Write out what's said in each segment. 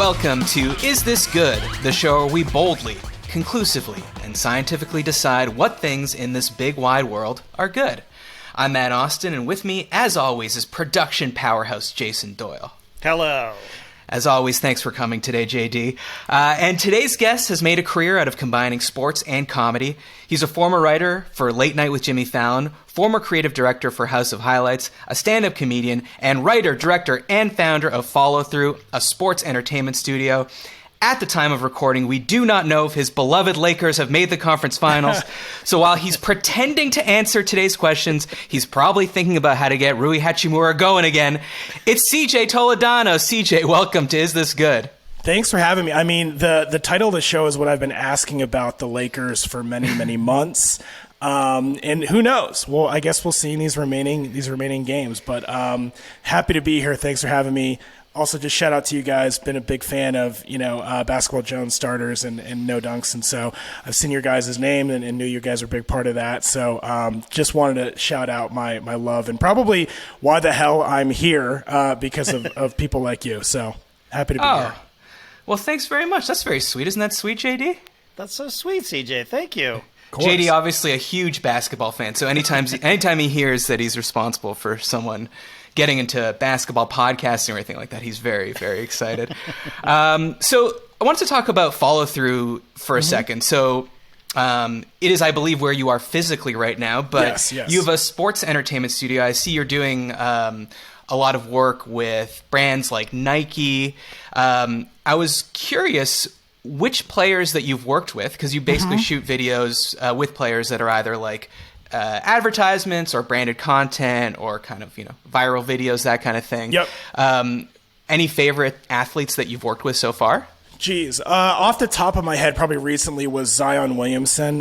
welcome to Is This Good? The show where we boldly, conclusively, and scientifically decide what things in this big wide world are good. I'm Matt Austin, and with me, as always, is production powerhouse Jason Doyle. Hello. As always, thanks for coming today, JD. And today's guest has made a career out of combining sports and comedy. He's a former writer for Late Night with Jimmy Fallon, former creative director for House of Highlights, a stand-up comedian, and writer, director, and founder of Follow Through, a sports entertainment studio. At the time of recording, we do not know if his beloved Lakers have made the conference finals. So while he's pretending to answer today's questions, he's probably thinking about how to get Rui Hachimura going again. It's CJ Toledano. CJ, welcome to Is This Good? Thanks for having me. I mean, the title of the show is what I've been asking about the Lakers for many, many months. And who knows? Well, I guess we'll see in these remaining games. But happy to be here. Thanks for having me. Also, just shout out to you guys. Been a big fan of, Basketball Jones starters and no dunks. And so I've seen your guys' name and knew you guys are a big part of that. So just wanted to shout out my love and probably why the hell I'm here because of people like you. So happy to be here. Well, thanks very much. That's very sweet. Isn't that sweet, JD? That's so sweet, CJ. Thank you. JD, obviously a huge basketball fan. So anytime he hears that he's responsible for someone getting into basketball podcasting or anything like that, he's very, very excited. So I wanted to talk about Follow Through for a second. So it is, I believe, where you are physically right now, but yes. You have a sports entertainment studio. I see you're doing a lot of work with brands like Nike. I was curious which players that you've worked with, because you basically shoot videos with players that are either like advertisements or branded content or kind of, viral videos, that kind of thing. Yep. Any favorite athletes that you've worked with so far? Geez, off the top of my head, probably recently was Zion Williamson.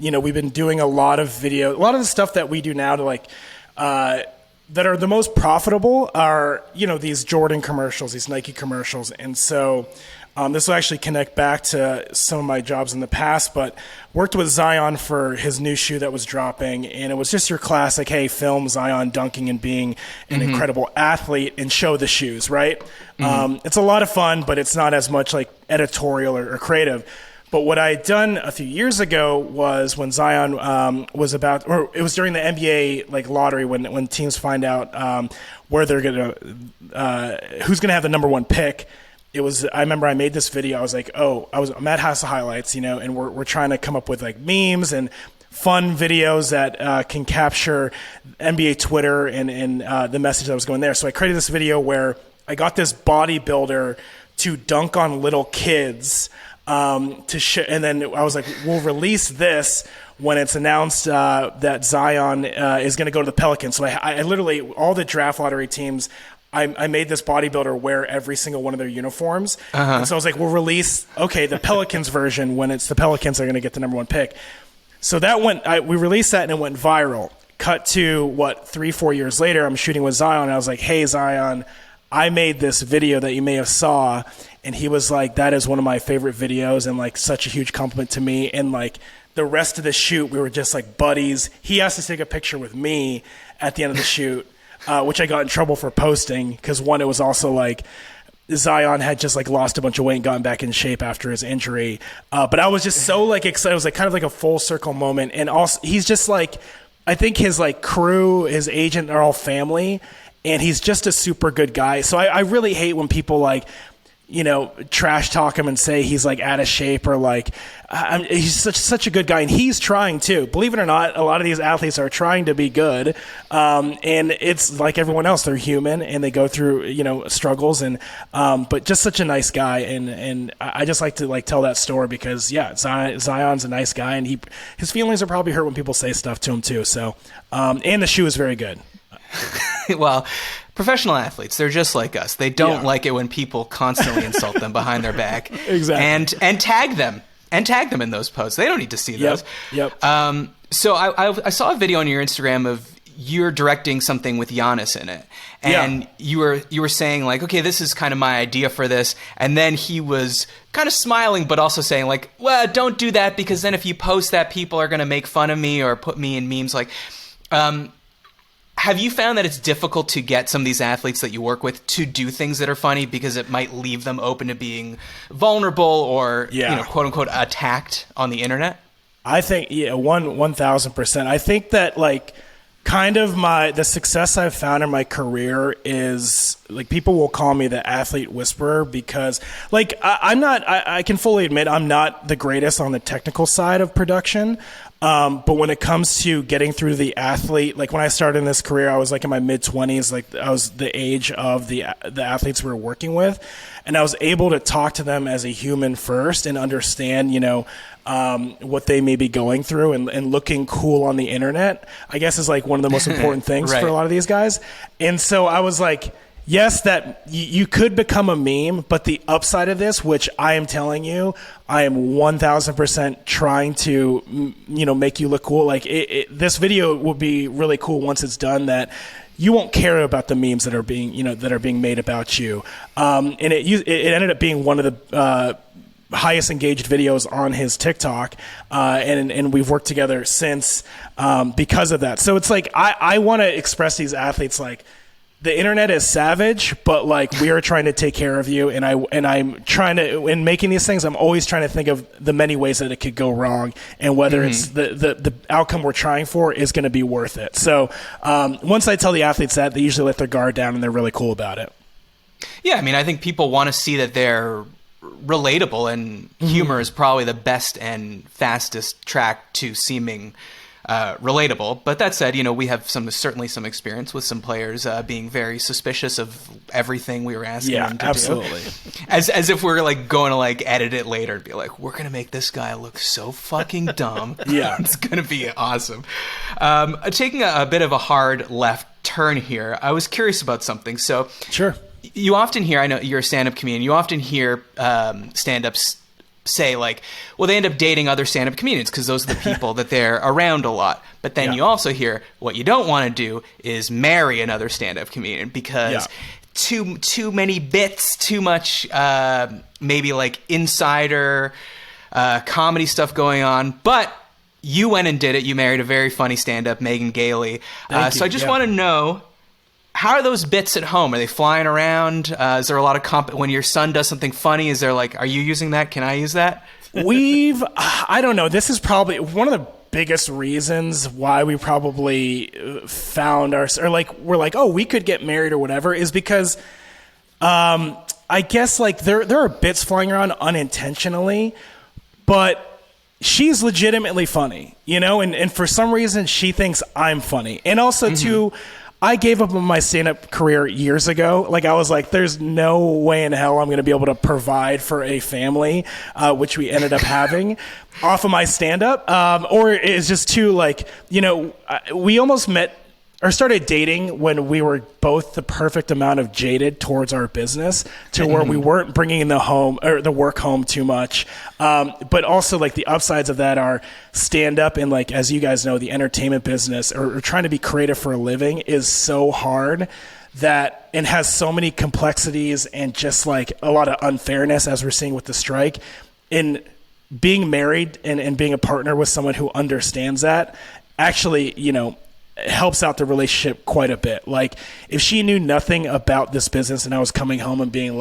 We've been doing a lot of the stuff that we do now to that are the most profitable are, these Jordan commercials, these Nike commercials. And so this will actually connect back to some of my jobs in the past, but worked with Zion for his new shoe that was dropping. And it was just your classic, hey, film Zion dunking and being an incredible athlete and show the shoes, right? It's a lot of fun, but it's not as much like editorial or creative. But what I had done a few years ago was when Zion it was during the NBA lottery when teams find out where they're who's gonna have the number one pick. I remember I made this video. I was like, I'm at House of Highlights, and we're trying to come up with memes and fun videos that can capture NBA Twitter and the message that was going there. So I created this video where I got this bodybuilder to dunk on little kids. And then I was like, we'll release this when it's announced that Zion is going to go to the Pelicans. So I literally, all the draft lottery teams, I made this bodybuilder wear every single one of their uniforms. And so I was like, we'll release, the Pelicans version when it's the Pelicans that are going to get the number one pick. So we released that and it went viral. Cut to 3-4 years later, I'm shooting with Zion and I was like, hey, Zion, I made this video that you may have saw. And he was like, that is one of my favorite videos and such a huge compliment to me. And the rest of the shoot, we were just buddies. He asked to take a picture with me at the end of the shoot, which I got in trouble for posting because it was also Zion had just lost a bunch of weight and gotten back in shape after his injury. But I was just so excited. It was kind of a full circle moment. And also he's just I think his crew, his agent are all family. And he's just a super good guy. So I really hate when people trash talk him and say he's out of shape or he's such a good guy and he's trying too. Believe it or not, a lot of these athletes are trying to be good. And it's like everyone else, they're human and they go through, struggles and, but just such a nice guy. And I just like to tell that story because Zion's a nice guy and his feelings are probably hurt when people say stuff to him too. So, and the shoe is very good. Well, professional athletes, they're just like us. They don't like it when people constantly insult them behind their back. Exactly. And tag them. In those posts. They don't need to see those. Yep. So I saw a video on your Instagram of you're directing something with Giannis in it. And you were saying okay, this is kind of my idea for this. And then he was kind of smiling, but also saying well, don't do that because then if you post that, people are going to make fun of me or put me in memes. have you found that it's difficult to get some of these athletes that you work with to do things that are funny because it might leave them open to being vulnerable or, quote unquote, attacked on the internet? I think, 1,000%. I think that kind of the success I've found in my career is people will call me the athlete whisperer because I can fully admit I'm not the greatest on the technical side of production. But when it comes to getting through the athlete, when I started in this career, I was in my mid-20s, I was the age of the athletes we were working with. And I was able to talk to them as a human first and understand, what they may be going through and looking cool on the internet, I guess is one of the most important things right. for a lot of these guys. And so I was yes, that you could become a meme, but the upside of this, which I am telling you, I am 1,000% trying to, make you look cool. This video will be really cool once it's done. That you won't care about the memes that are being made about you. And it ended up being one of the highest engaged videos on his TikTok, and we've worked together since because of that. So it's I want to express these athletes the internet is savage, but we are trying to take care of you, and I'm trying to, in making these things, I'm always trying to think of the many ways that it could go wrong, and whether it's the outcome we're trying for is going to be worth it. So once I tell the athletes that, they usually let their guard down, and they're really cool about it. Yeah, I mean, I think people want to see that they're relatable, and humor is probably the best and fastest track to seeming relatable. But that said, we have certainly some experience with some players being very suspicious of everything we were asking them to absolutely. do. As if we're going to edit it later and be we're going to make this guy look so fucking dumb. Yeah. It's going to be awesome. Taking a bit of a hard left turn here, I was curious about something. So Sure. You often hear, I know you're a stand-up comedian, you often hear stand-ups say well, they end up dating other stand-up comedians because those are the people that they're around a lot. But then you also hear what you don't want to do is marry another stand-up comedian because too many bits, too much maybe insider comedy stuff going on. But you went and did it. You married a very funny stand-up, Megan Gailey. So I just want to know, how are those bits at home? Are they flying around? Is there a lot of when your son does something funny? Is there are you using that? Can I use that? I don't know. This is probably one of the biggest reasons why we probably found we're oh, we could get married or whatever, is because I guess there are bits flying around unintentionally, but she's legitimately funny, and for some reason she thinks I'm funny. And also too, I gave up on my stand-up career years ago. I was there's no way in hell I'm going to be able to provide for a family, which we ended up having off of my stand-up. Or it's just too, we almost met or started dating when we were both the perfect amount of jaded towards our business to where we weren't bringing the work home too much. But also the upsides of that are stand up and as you guys know, the entertainment business or trying to be creative for a living is so hard that and has so many complexities and just a lot of unfairness, as we're seeing with the strike. In being married and being a partner with someone who understands that actually, helps out the relationship quite a bit. If she knew nothing about this business and I was coming home and being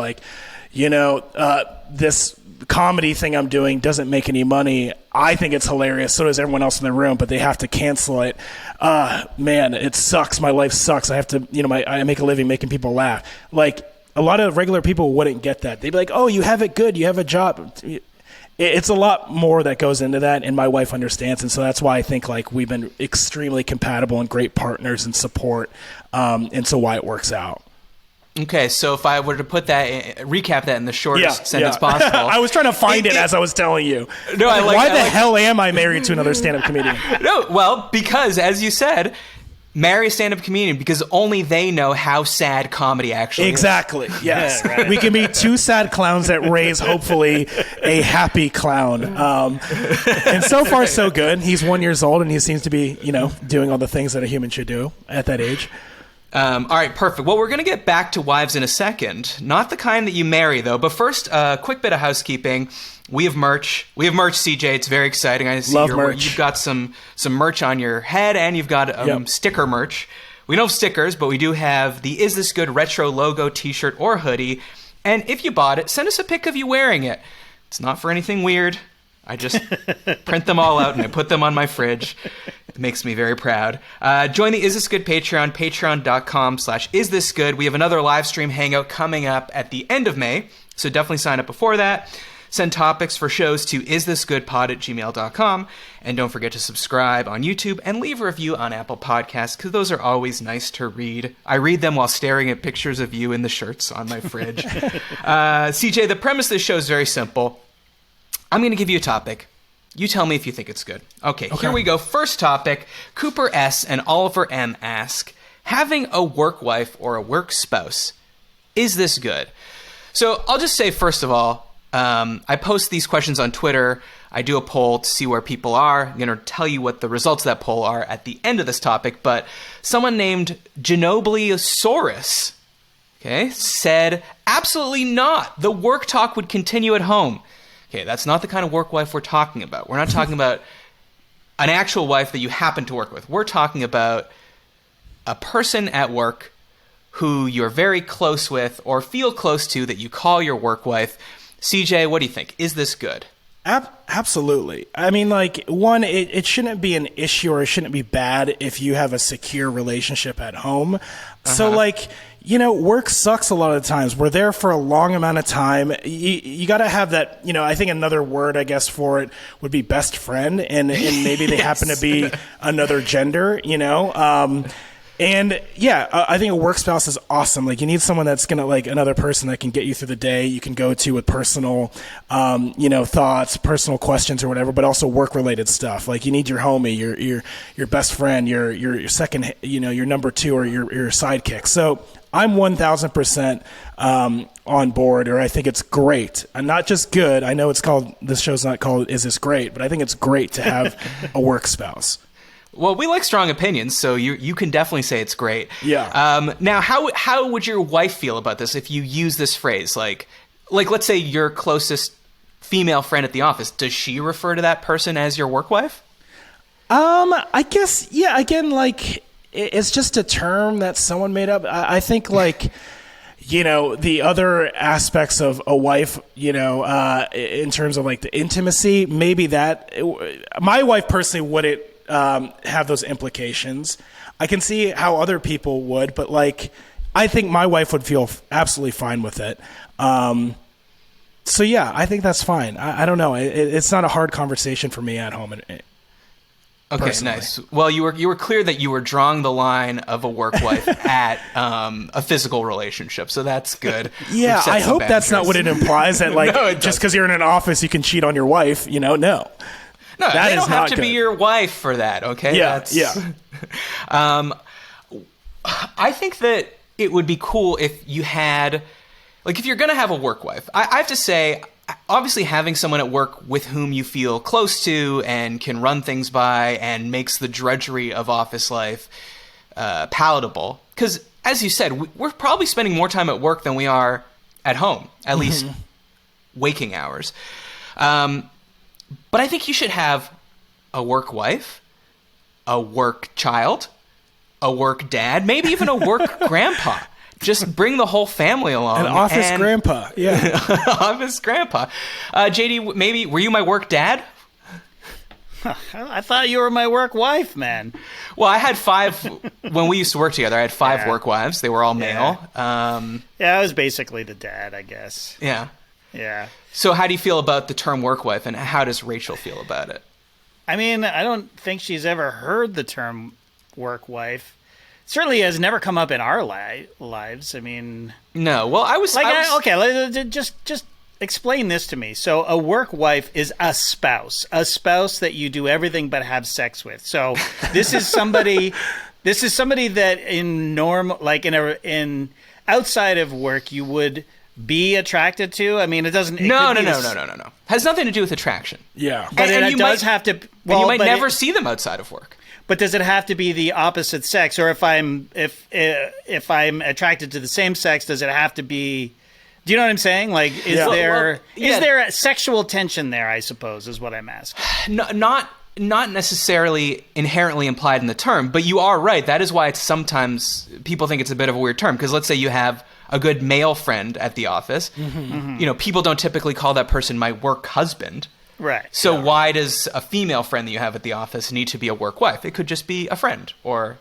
this comedy thing I'm doing doesn't make any money, I think it's hilarious, so does everyone else in the room, but they have to cancel it. Man, it sucks. My life sucks. I have to, I make a living making people laugh. A lot of regular people wouldn't get that. They'd be oh, you have it good. You have a job. It's a lot more that goes into that, and my wife understands, and so that's why I think we've been extremely compatible and great partners and support, and so why it works out. Okay, so if I were to recap that in the shortest sentence possible. I was trying to find it as I was telling you. No, why the hell am I married to another stand-up comedian? No, well, because as you said, marry a stand-up comedian because only they know how sad comedy actually is. Exactly. Yes. Right. We can be two sad clowns that raise hopefully a happy clown. And so far so good. He's 1 year old and he seems to be, doing all the things that a human should do at that age. All right, perfect. Well, we're going to get back to wives in a second. Not the kind that you marry, though. But first, a quick bit of housekeeping. We have merch. CJ. It's very exciting. I see Love merch. You've got some merch on your head, and you've got sticker merch, We don't have stickers, but we do have the Is This Good retro logo t-shirt or hoodie. And if you bought it, send us a pic of you wearing it. It's not for anything weird. I just print them all out and I put them on my fridge. It makes me very proud. Join the Is This Good Patreon, patreon.com/isthisgood. We have another live stream hangout coming up at the end of May, so definitely sign up before that. Send topics for shows to isthisgoodpod@gmail.com. And don't forget to subscribe on YouTube and leave a review on Apple Podcasts, because those are always nice to read. I read them while staring at pictures of you in the shirts on my fridge. CJ, the premise of this show is very simple. I'm going to give you a topic. You tell me if you think it's good. Okay, here we go. First topic. Cooper S. and Oliver M. ask, having a work wife or a work spouse, is this good? So I'll just say, first of all, I post these questions on Twitter. I do a poll to see where people are. I'm going to tell you what the results of that poll are at the end of this topic. But someone named Genobliosaurus, said, absolutely not. The work talk would continue at home. Okay, that's not the kind of work wife we're talking about. We're not talking about an actual wife that you happen to work with. We're talking about a person at work who you're very close with or feel close to that you call your work wife. CJ, what do you think? Is this good? Absolutely. I mean, like, one, it shouldn't be an issue or it shouldn't be bad if you have a secure relationship at home. So, like, you know, work sucks a lot of the times. We're there for a long amount of time. You got to have that, you know, I think another word, I guess, for it would be best friend. And maybe they happen to be another gender, you know. And yeah, I think a work spouse is awesome. Like, you need someone that's going to, like, another person that can get you through the day. You can go to with personal, you know, thoughts, personal questions or whatever, but also work related stuff. Like, you need your homie, your best friend, your second, you know, your number two or your sidekick. So I'm 1000% on board, or I think it's great. And not just good. I know it's called, this show's not called Is This Great, but I think it's great to have a work spouse. Well, we like strong opinions, so you can definitely say it's great. Yeah. Now, how would your wife feel about this if you use this phrase? Like let's say your closest female friend at the office. Does she refer to that person as your work wife? I guess, yeah. Again, like, it's just a term that someone made up. I think, like, you know, the other aspects of a wife, you know, in terms of, like, the intimacy, maybe that my wife personally wouldn't have those implications. I can see how other people would, but, like, I think my wife would feel absolutely fine with it. So yeah, I think that's fine. I don't know. It's not a hard conversation for me at home. Okay, personally. Nice. Well, you were clear that you were drawing the line of a work wife at a physical relationship, so that's good. Yeah, I hope that's not what it implies. That, like, No, just because you're in an office, you can cheat on your wife. You know, no. No, that they is don't have not to good. be your wife for that, okay? Yeah, yeah. I think that it would be cool if you had, like, if you're going to have a work wife, I have to say, obviously having someone at work with whom you feel close to and can run things by and makes the drudgery of office life palatable. Because, as you said, we're probably spending more time at work than we are at home, at least waking hours. But I think you should have a work wife, a work child, a work dad, maybe even a work grandpa. Just bring the whole family along. An office grandpa, yeah. Office grandpa. JD, maybe, were you my work dad? I thought you were my work wife, man. Well, I had 5, when we used to work together, I had 5 work wives. They were all male. Yeah, I was basically the dad, I guess. Yeah. Yeah. So how do you feel about the term work wife, and how does Rachel feel about it? I mean, I don't think she's ever heard the term work wife. Certainly has never come up in our lives. I mean... No, well, okay, just explain this to me. So a work wife is a spouse that you do everything but have sex with. So this is somebody that in outside of work you would be attracted to. I mean, it doesn't. No. Has nothing to do with attraction. Yeah, but it does have to. Well, you might never see them outside of work. But does it have to be the opposite sex, or if I'm attracted to the same sex, does it have to be? Do you know what I'm saying? Like, is there a sexual tension there? I suppose is what I'm asking. No, not not necessarily inherently implied in the term, but you are right. That is why it's sometimes people think it's a bit of a weird term, because let's say you have a good male friend at the office. You know, people don't typically call that person my work husband. Right. So why does a female friend that you have at the office need to be a work wife? It could just be a friend or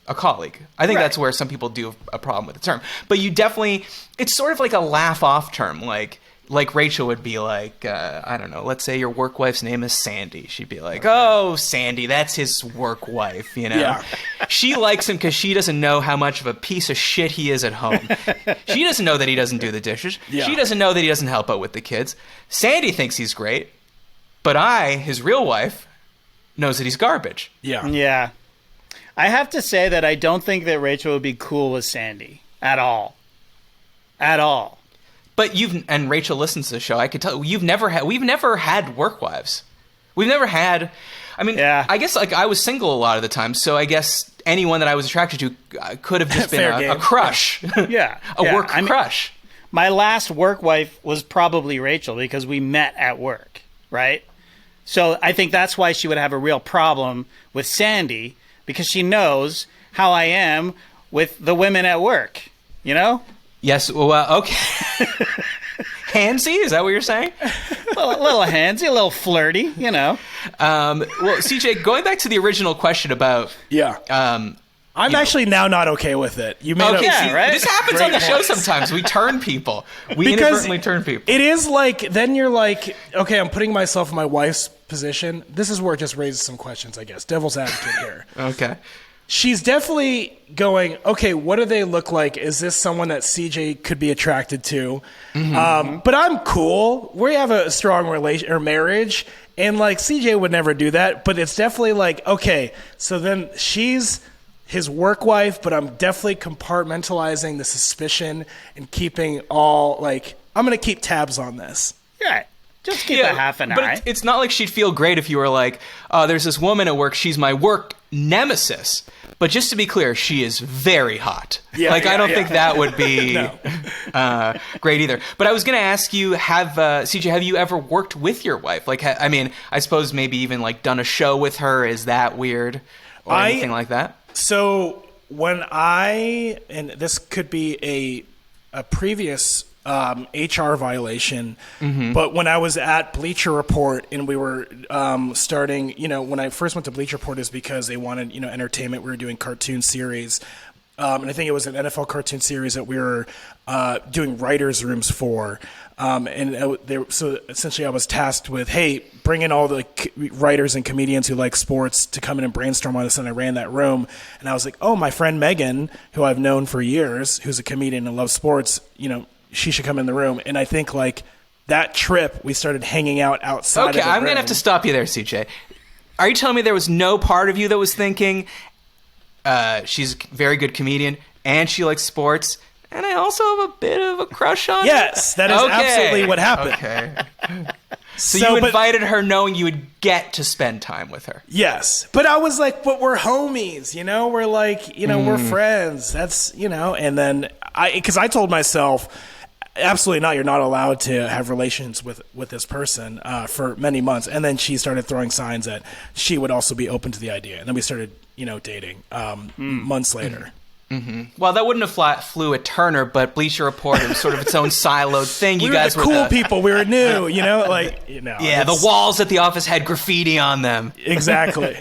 a colleague. I think that's where some people do have a problem with the term. But you definitely, it's sort of like a laugh-off term, like Rachel would be like, I don't know, let's say your work wife's name is Sandy. She'd be like, oh, Sandy, that's his work wife, you know? Yeah. She likes him because she doesn't know how much of a piece of shit he is at home. She doesn't know that he doesn't do the dishes. Yeah. She doesn't know that he doesn't help out with the kids. Sandy thinks he's great, but his real wife, knows that he's garbage. Yeah. Yeah. I have to say that I don't think that Rachel would be cool with Sandy at all. At all. But and Rachel listens to the show. I could tell we've never had work wives. We've never had. I mean, I guess like I was single a lot of the time, so I guess anyone that I was attracted to could have just been a crush. Yeah, work crush. My last work wife was probably Rachel because we met at work, right? So I think that's why she would have a real problem with Sandy, because she knows how I am with the women at work, you know? Yes, well, okay. Handsy, is that what you're saying? A little handsy, a little flirty, you know. Well, CJ, going back to the original question about... Yeah. I'm actually now not okay with it. You made right? This happens on the show sometimes. We turn people. We inadvertently turn people. It is like, then you're like, okay, I'm putting myself in my wife's position. This is where it just raises some questions, I guess. Devil's advocate here. Okay. She's definitely going, okay, what do they look like? Is this someone that CJ could be attracted to? But I'm cool. We have a strong relation or marriage, and like CJ would never do that. But it's definitely like, okay, so then she's his work wife, but I'm definitely compartmentalizing the suspicion and keeping all like, I'm going to keep tabs on this. Yeah. Just keep a half an eye. But it's not like she'd feel great if you were like, oh, there's this woman at work. She's my work nemesis. But just to be clear, she is very hot. I don't think that would be great either. But I was going to ask you, CJ, have you ever worked with your wife? Like, I mean, I suppose maybe even like done a show with her. Is that weird or anything like that? So when and this could be a previous HR violation, but when I was at Bleacher Report and we were starting, when I first went to Bleacher Report is because they wanted, entertainment. We were doing cartoon series, and I think it was an NFL cartoon series that we were doing writers' rooms for. So essentially I was tasked with, hey, bring in all the writers and comedians who like sports to come in and brainstorm on this. And I ran that room and I was like, oh, my friend Megan, who I've known for years, who's a comedian and loves sports, she should come in the room. And I think like that trip, we started hanging out outside of the room. I'm going to have to stop you there, CJ. Are you telling me there was no part of you that was thinking, she's a very good comedian and she likes sports, and I also have a bit of a crush on her? Yes, that is absolutely what happened. Okay. So you invited her knowing you would get to spend time with her. Yes. But I was like, but we're homies, We're like, we're friends. That's, and then because I told myself, absolutely not. You're not allowed to have relations with this person for many months. And then she started throwing signs that she would also be open to the idea. And then we started, dating months later. Well, that wouldn't have flew at Turner, but Bleacher Report was sort of its own siloed thing. You guys were cool people. We were new, Yeah, the walls at the office had graffiti on them. Exactly.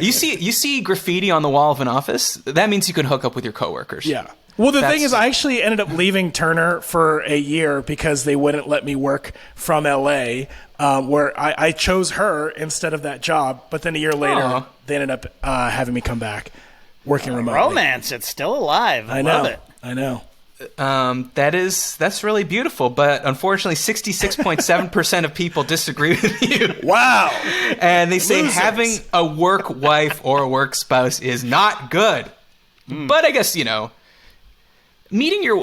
You see graffiti on the wall of an office? That means you can hook up with your coworkers. Yeah. Well, the thing is, I actually ended up leaving Turner for a year because they wouldn't let me work from LA, where I chose her instead of that job. But then a year later, they ended up having me come back. Working remotely. Romance, it's still alive. I love it. I know. That's really beautiful, but unfortunately 66.7% of people disagree with you. Wow. And they say having a work wife or a work spouse is not good. But I guess, meeting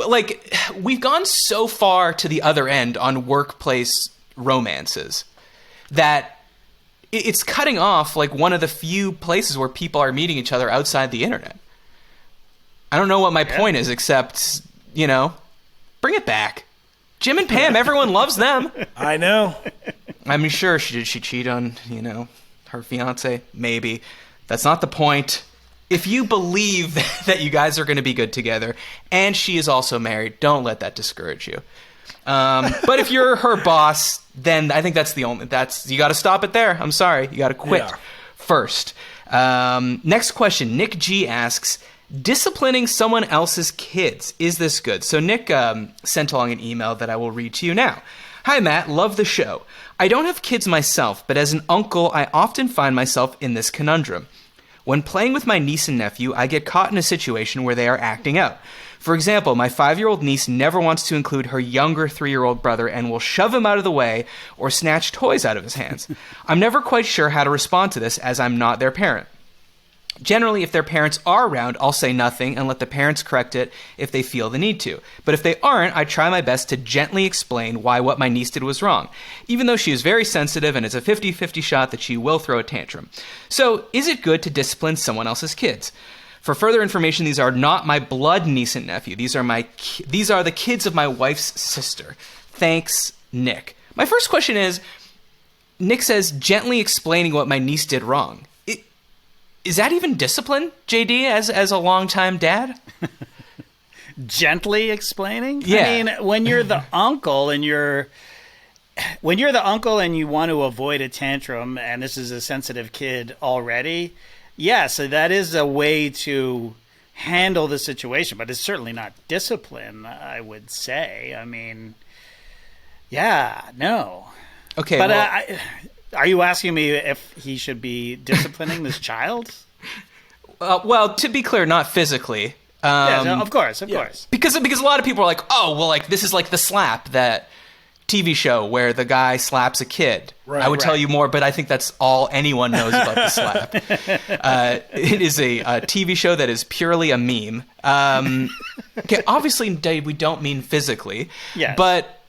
we've gone so far to the other end on workplace romances that it's cutting off like one of the few places where people are meeting each other outside the internet. I don't know what my point is, except, bring it back. Jim and Pam, everyone loves them. I know. I mean, sure, did she cheat on, her fiance? Maybe. That's not the point. If you believe that you guys are going to be good together, and she is also married, don't let that discourage you. But if you're her boss, then I think you got to stop it there. I'm sorry. You got to quit first. Next question. Nick G asks, disciplining someone else's kids, is this good? So Nick sent along an email that I will read to you now. Hi, Matt. Love the show. I don't have kids myself, but as an uncle, I often find myself in this conundrum. When playing with my niece and nephew, I get caught in a situation where they are acting out. For example, my 5-year-old niece never wants to include her younger 3-year-old brother and will shove him out of the way or snatch toys out of his hands. I'm never quite sure how to respond to this as I'm not their parent. Generally, if their parents are around, I'll say nothing and let the parents correct it if they feel the need to. But if they aren't, I try my best to gently explain why what my niece did was wrong, even though she is very sensitive and it's a 50-50 shot that she will throw a tantrum. So, is it good to discipline someone else's kids? For further information, these are not my blood niece and nephew. These are the kids of my wife's sister. Thanks, Nick. My first question is, Nick says, gently explaining what my niece did wrong. Is that even discipline, JD, as a longtime dad? Gently explaining? Yeah. I mean, when you're the uncle and you want to avoid a tantrum, and this is a sensitive kid already, yes, that is a way to handle the situation, but it's certainly not discipline, I would say. I mean, yeah, no. Okay, but well, are you asking me if he should be disciplining this child? Well, to be clear, not physically. No, of course. Because a lot of people are like, oh, well, like this is like the slap, that TV show where the guy slaps a kid. Right, I would tell you more, but I think that's all anyone knows about the slap. It is a TV show that is purely a meme. Okay, obviously, we don't mean physically. Yes. But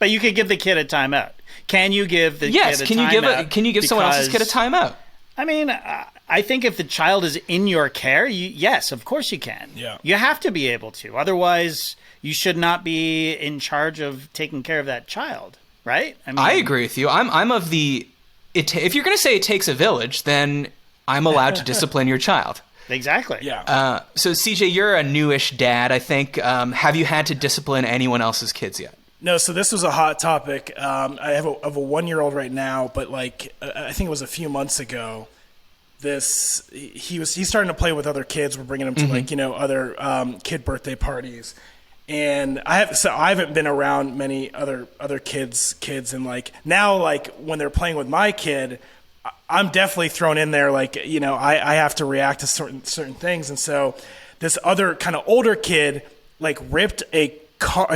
you could give the kid a timeout. Can you give the kid a timeout? Can you give someone else's kid a timeout? I mean, I think if the child is in your care, yes, of course you can. Yeah. You have to be able to. Otherwise, you should not be in charge of taking care of that child, right? I agree with you. I'm of the... if you're going to say it takes a village, then I'm allowed to discipline your child. Exactly. Yeah. So, CJ, you're a newish dad, I think. Have you had to discipline anyone else's kids yet? No, so this was a hot topic. I have a 1-year-old right now, but like I think it was a few months ago. He's starting to play with other kids. We're bringing him to other kid birthday parties, and I haven't been around many other kids, and like now, like when they're playing with my kid, I'm definitely thrown in there. Like I have to react to certain things, and so this other kind of older kid like ripped a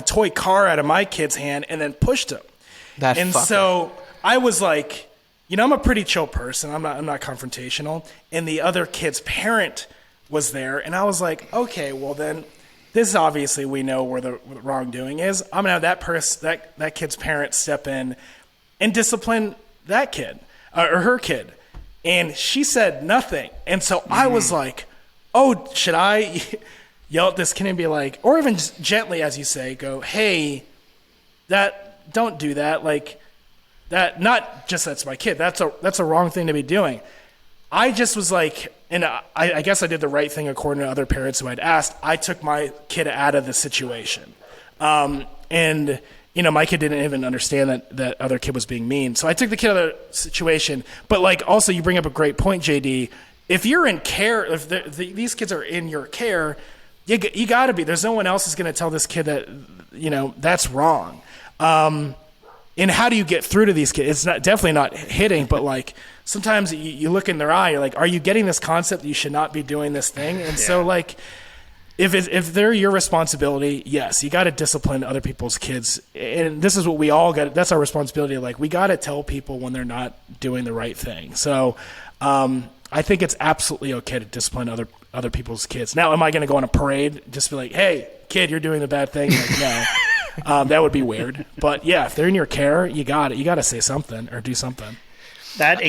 toy car out of my kid's hand and then pushed him. So I was like, I'm a pretty chill person. I'm not confrontational. And the other kid's parent was there, and I was like, okay, well then, this is obviously we know where the wrongdoing is. I'm gonna have that kid's parent step in and discipline that kid or her kid. And she said nothing, and so I was like, oh, should I yell at this kid and be like, or even just gently, as you say, go, hey, don't do that. Like that, not just that's my kid. That's a wrong thing to be doing. I just was like, and I guess I did the right thing according to other parents who I'd asked. I took my kid out of the situation. And my kid didn't even understand that other kid was being mean. So I took the kid out of the situation. But like, also you bring up a great point, JD. If you're in care, if these kids are in your care, you got to be. There's no one else is going to tell this kid that, that's wrong. And how do you get through to these kids? It's definitely not hitting, but like sometimes you look in their eye, you're like, are you getting this concept that you should not be doing this thing? And so like, if they're your responsibility, yes, you got to discipline other people's kids. And this is what we all got. That's our responsibility. Like we got to tell people when they're not doing the right thing. So, I think it's absolutely okay to discipline other people's kids. Now, am I going to go on a parade, just be like, hey, kid, you're doing the bad thing? Like, no, that would be weird. But yeah, if they're in your care, you got to say something or do something. That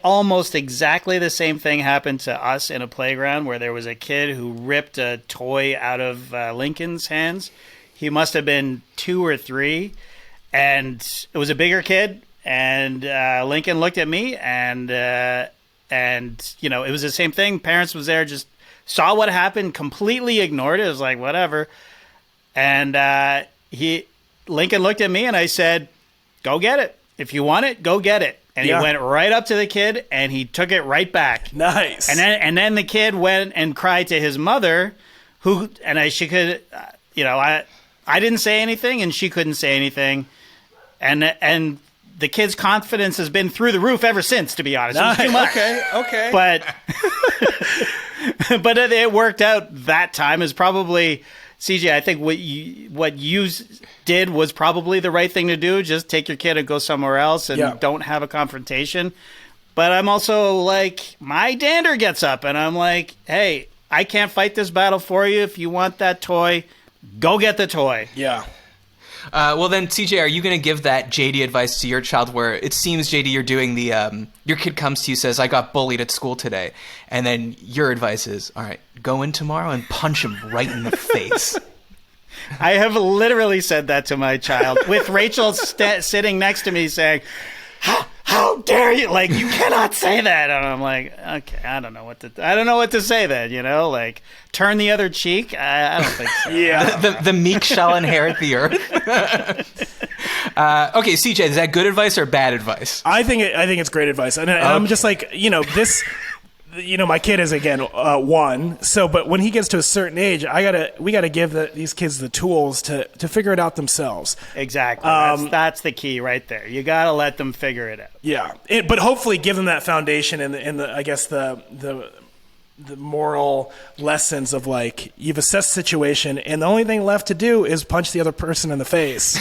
almost exactly the same thing happened to us in a playground where there was a kid who ripped a toy out of Lincoln's hands. He must have been 2 or 3, and it was a bigger kid. And Lincoln looked at me, and it was the same thing. Parents was there, just saw what happened, completely ignored it. It was like, whatever. And Lincoln looked at me, and I said, go get it. If you want it, go get it. And he went right up to the kid, and he took it right back. Nice. And then the kid went and cried to his mother, I didn't say anything, and she couldn't say anything. And the kid's confidence has been through the roof ever since, to be honest. Nice. It was too much. Okay. But it worked out that time. Is probably, CJ, I think what you did was probably the right thing to do. Just take your kid and go somewhere else and don't have a confrontation. But I'm also like, my dander gets up and I'm like, hey, I can't fight this battle for you. If you want that toy, go get the toy. Yeah. Well, then, CJ, are you going to give that JD advice to your child where it seems, JD, you're doing your kid comes to you, says, I got bullied at school today. And then your advice is, all right, go in tomorrow and punch him right in the face. I have literally said that to my child with Rachel sitting next to me saying, how dare you? Like, you cannot say that. And I'm like, okay, I don't know what to say then, like turn the other cheek. I don't think so. Yeah. The meek shall inherit the earth. Okay, CJ, is that good advice or bad advice? I think it's great advice. And I'm just like, this, my kid is again 1. So, but when he gets to a certain age, we gotta give these kids the tools to figure it out themselves. Exactly. That's the key right there. You gotta let them figure it out. Yeah, but hopefully give them that foundation and the I guess the moral lessons of like, you've assessed the situation and the only thing left to do is punch the other person in the face.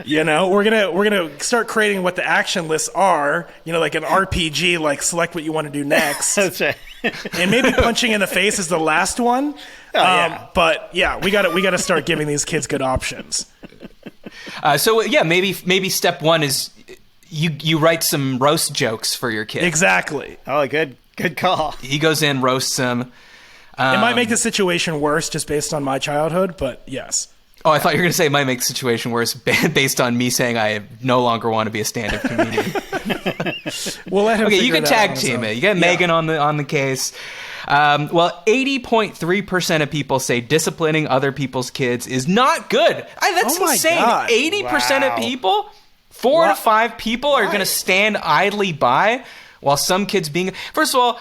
We're gonna start creating what the action lists are, like an RPG, like select what you want to do next. That's right. And maybe punching in the face is the last one. But yeah, we gotta start giving these kids good options. Maybe step 1 is you write some roast jokes for your kid. Exactly. Oh, good call. He goes in, roasts him. It might make the situation worse just based on my childhood, but yes. Oh, I thought you were going to say it might make the situation worse based on me saying I no longer want to be a stand-up comedian. We'll let him. Okay, you can tag team it. You got Megan on the case. 80.3% of people say disciplining other people's kids is not good. That's insane. God. 80% of people, 4 to 5 people are going to stand idly by while some kids being... First of all,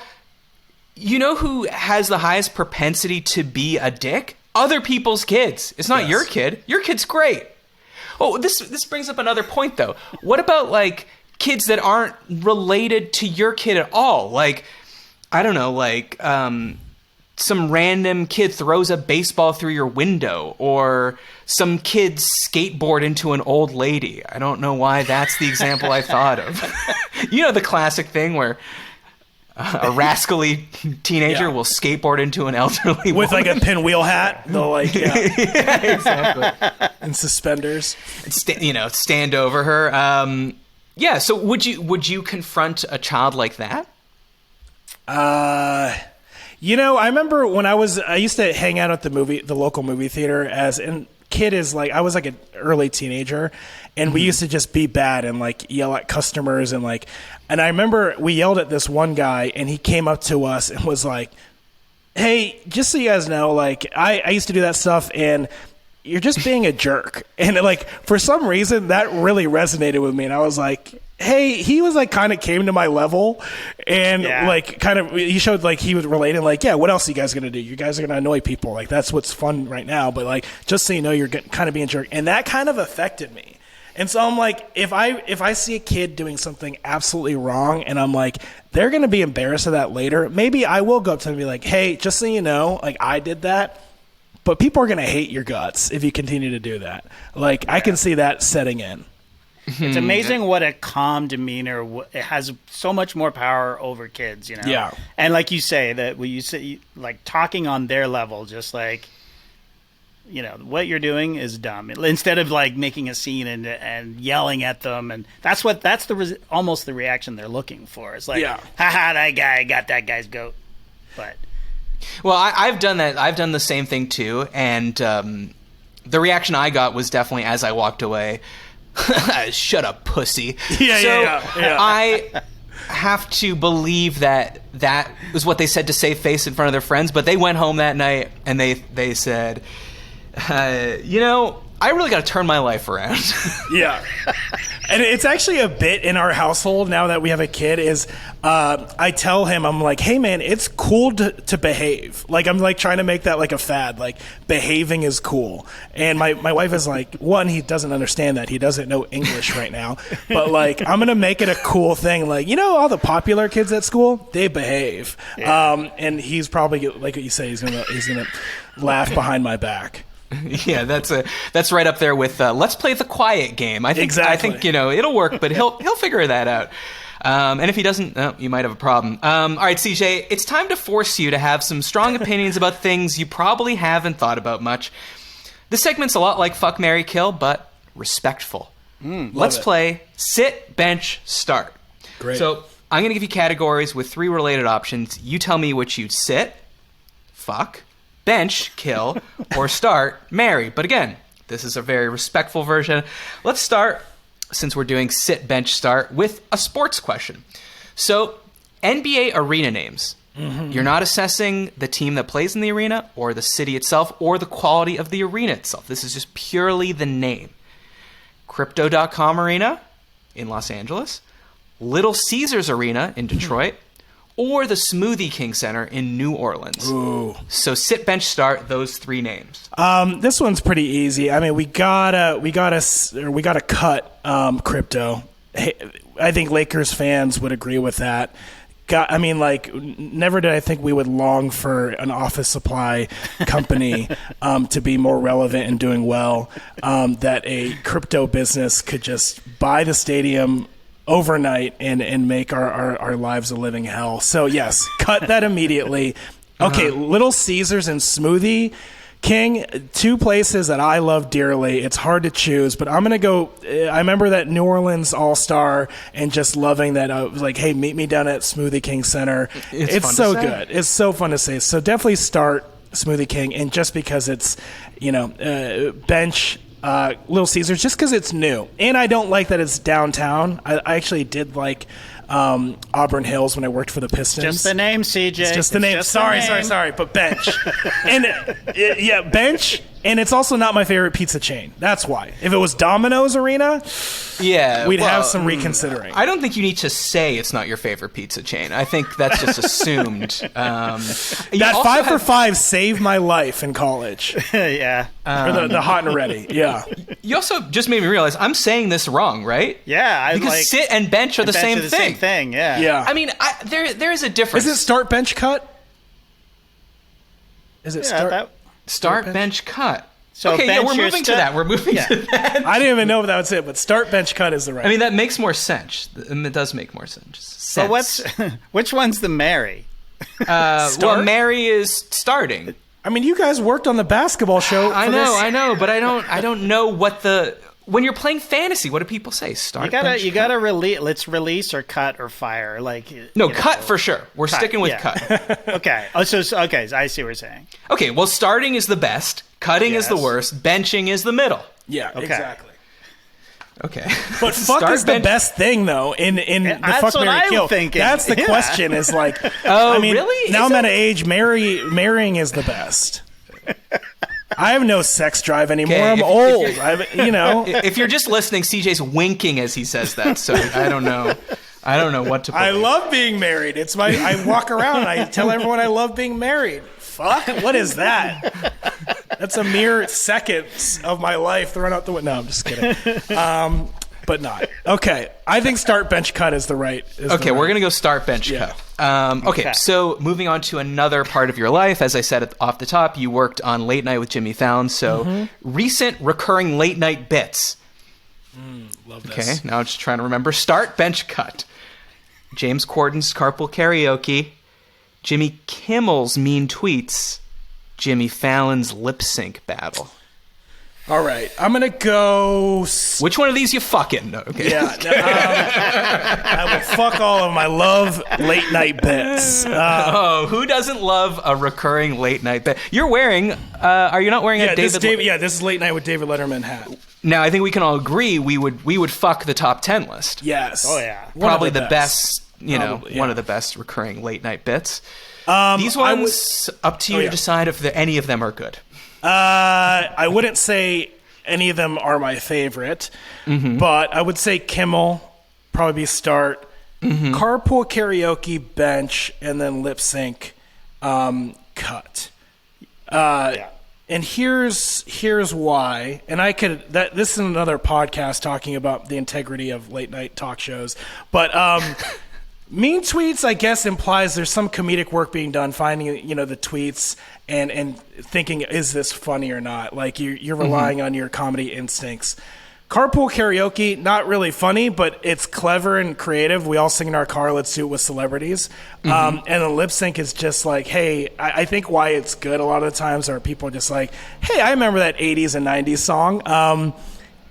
you know who has the highest propensity to be a dick? Other people's kids. It's not your kid. Your kid's great. Oh, this brings up another point, though. What about, like, kids that aren't related to your kid at all? Like, I don't know, like, some random kid throws a baseball through your window, or some kids skateboard into an old lady. I don't know why that's the example I thought of. The classic thing where a rascally teenager will skateboard into an elderly with woman. like a pinwheel hat. They'll like, yeah, exactly. And suspenders. Stand over her. So would you confront a child like that? I remember when I used to hang out at the local movie theater I was like an early teenager, and we used to just be bad and like yell at customers and I remember we yelled at this one guy and he came up to us and was like, hey, just so you guys know, like I used to do that stuff and you're just being a jerk. And like, for some reason that really resonated with me. And I was like, hey, he was like kind of came to my level and like kind of, he showed like he was relating like, yeah, what else are you guys going to do? You guys are going to annoy people. Like that's what's fun right now. But like, just so you know, you're kind of being a jerk. And that kind of affected me. And so I'm like, if I see a kid doing something absolutely wrong and I'm like, they're going to be embarrassed of that later, maybe I will go up to them and be like, hey, just so you know, like I did that, but people are going to hate your guts if you continue to do that. Like I can see that setting in. It's amazing what a calm demeanor it has so much more power over kids, Yeah. And like you say, that when you say like talking on their level, just like, what you're doing is dumb. Instead of like making a scene and yelling at them, and that's almost the reaction they're looking for. It's like, haha, that guy got that guy's goat. But well, I've done that. I've done the same thing too, and the reaction I got was definitely as I walked away. Shut up, pussy. Yeah. I have to believe that was what they said to save face in front of their friends, but they went home that night and they said, I really got to turn my life around. Yeah. And it's actually a bit in our household now that we have a kid is I tell him, I'm like, hey, man, it's cool to behave. Like, I'm like trying to make that like a fad. Like, behaving is cool. And my wife is like, one, he doesn't understand that. He doesn't know English right now. But, like, I'm going to make it a cool thing. Like, all the popular kids at school, they behave. Yeah. And he's probably, like what you say, he's gonna laugh behind my back. Yeah, that's right up there with let's play the quiet game. I think it'll work, but he'll figure that out. And if he doesn't, you might have a problem. All right, CJ, it's time to force you to have some strong opinions about things you probably haven't thought about much. This segment's a lot like Fuck, Marry, Kill, but respectful. Let's play Sit, Bench, Start. Great. So I'm going to give you categories with 3 related options. You tell me which you'd sit, fuck, bench, kill, or start, marry. But again, this is a very respectful version. Let's start, since we're doing sit, bench, start, with a sports question. So, NBA arena names. Mm-hmm. You're not assessing the team that plays in the arena, or the city itself, or the quality of the arena itself. This is just purely the name. Crypto.com Arena in Los Angeles, Little Caesars Arena in Detroit, or the Smoothie King Center in New Orleans. Ooh. So sit, bench, start, those 3 names. This one's pretty easy. I mean, we gotta cut crypto. I think Lakers fans would agree with that. Never did I think we would long for an office supply company to be more relevant and doing well. That a crypto business could just buy the stadium overnight and make our lives a living hell. So yes, cut that immediately. Okay, Little Caesars and Smoothie King, 2 places that I love dearly. It's hard to choose, but I'm going to go. I remember that New Orleans All-Star and just loving that. I was like, hey, meet me down at Smoothie King Center. It's so good. It's so fun to say. So definitely start Smoothie King, and just because it's, bench, Little Caesars, just because it's new. And I don't like that it's downtown. I actually did like Auburn Hills when I worked for the Pistons. Just the name, CJ. It's just the name. Sorry. But bench. And bench. And it's also not my favorite pizza chain. That's why. If it was Domino's Arena, we'd have some reconsidering. I don't think you need to say it's not your favorite pizza chain. I think that's just assumed. That 5 for 5 saved my life in college. Yeah. Or the hot and ready. Yeah. You also just made me realize I'm saying this wrong, right? Yeah. Because sit and bench are the same thing. Same thing, yeah. Yeah. I mean, there is a difference. Is it start, bench, cut? Is it Start, bench, cut. So okay, we're moving to that. We're moving to that. I didn't even know if that was it, but start, bench, cut is the right. I mean, that makes more sense. And it does make more sense. So which one's the marry? Well, marry is starting. I mean, you guys worked on the basketball show. I know, but I don't know what when you're playing fantasy, what do people say? Start. You gotta release. Let's release or cut or fire. Cut for sure. We're sticking with cut. Okay. Oh, so I see what you're saying. Okay. Well, starting is the best. Cutting is the worst. Benching is the middle. Yeah. Okay. Exactly. Okay. But fuck is the best thing though in the fuck, marry, kill. That's the question. Is like, really? Now I'm at an age marrying is the best. I have no sex drive anymore. Okay, I'm old. If you're just listening, CJ's winking as he says that, so I don't know what to believe. I love being married. I walk around and I tell everyone I love being married. Fuck? What is that? That's a mere seconds of my life thrown out the window. No, I'm just kidding. But not. Okay. I think start, bench, cut is the right. We're going to go start, bench, cut. Okay, so moving on to another part of your life. As I said off the top, you worked on Late Night with Jimmy Fallon. So recent recurring late night bits. Love this. Okay, now I'm just trying to remember. Start, bench, cut. James Corden's Carpool Karaoke. Jimmy Kimmel's Mean Tweets. Jimmy Fallon's Lip Sync Battle. All right, I'm gonna go. Which one of these you fucking? No, okay. Yeah, I will fuck all of my love late night bits. Who doesn't love a recurring late night bit? You're wearing. Are you not wearing a David? This is Late Night with David Letterman hat. Now, I think we can all agree we would fuck the top 10 list. Yes. Oh, yeah. Probably the best, Probably, one of the best recurring late night bits. These I ones, up to you to decide if any of them are good. I wouldn't say any of them are my favorite, but I would say Kimmel, probably start, carpool karaoke, bench, and then lip sync, cut. And here's why. And this is another podcast talking about the integrity of late night talk shows. But mean tweets, I guess, implies there's some comedic work being done, finding the tweets and thinking, is this funny or not? Like you're relying on your comedy instincts. Carpool karaoke, not really funny, but it's clever and creative. We all sing in our car. Let's do it with celebrities. And the lip sync is just like, hey, I think why it's good a lot of the times are people just like, hey, I remember that 80s and 90s song.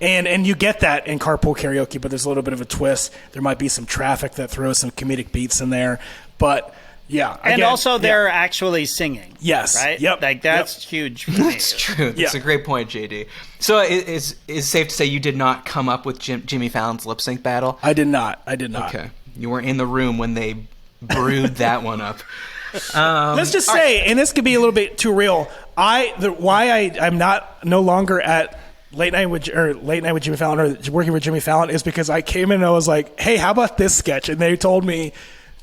And you get that in carpool karaoke, but there's a little bit of a twist. There might be some traffic that throws some comedic beats in there. But yeah. And also they're actually singing. Yes. Right? Yep. Like that's huge for me. That's true. That's a great point, JD. So is safe to say you did not come up with Jimmy Fallon's lip sync battle? I did not. Okay. You were in the room when they brewed that one up. Let's just say, and this could be a little bit too real, I'm no longer at Late Night with Jimmy Fallon or working with Jimmy Fallon is because I came in and I was like, hey, how about this sketch? And they told me,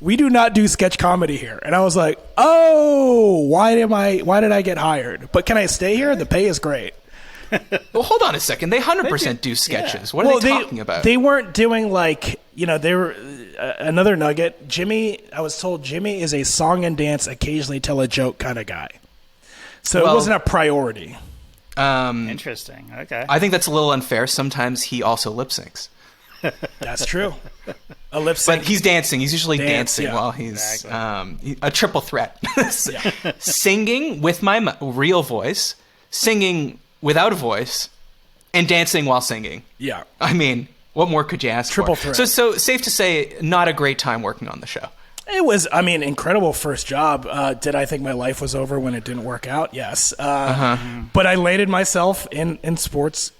we do not do sketch comedy here. And I was like, oh, why did I get hired? But can I stay here? The pay is great. Well, hold on a second. They 100% do sketches. What are they talking about? They weren't doing they were another nugget. I was told Jimmy is a song and dance, occasionally tell a joke kind of guy. So it wasn't a priority. Interesting. Okay. I think that's a little unfair. Sometimes he also lip syncs. That's true. A lip sync. But he's dancing. He's usually dancing while he's a triple threat. Singing with my real voice, singing without a voice, and dancing while singing. Yeah. I mean, what more could you ask Triple for? threat. So safe to say, not a great time working on the show. It was, incredible first job. Did I think my life was over when it didn't work out? Yes. But I landed myself in sports,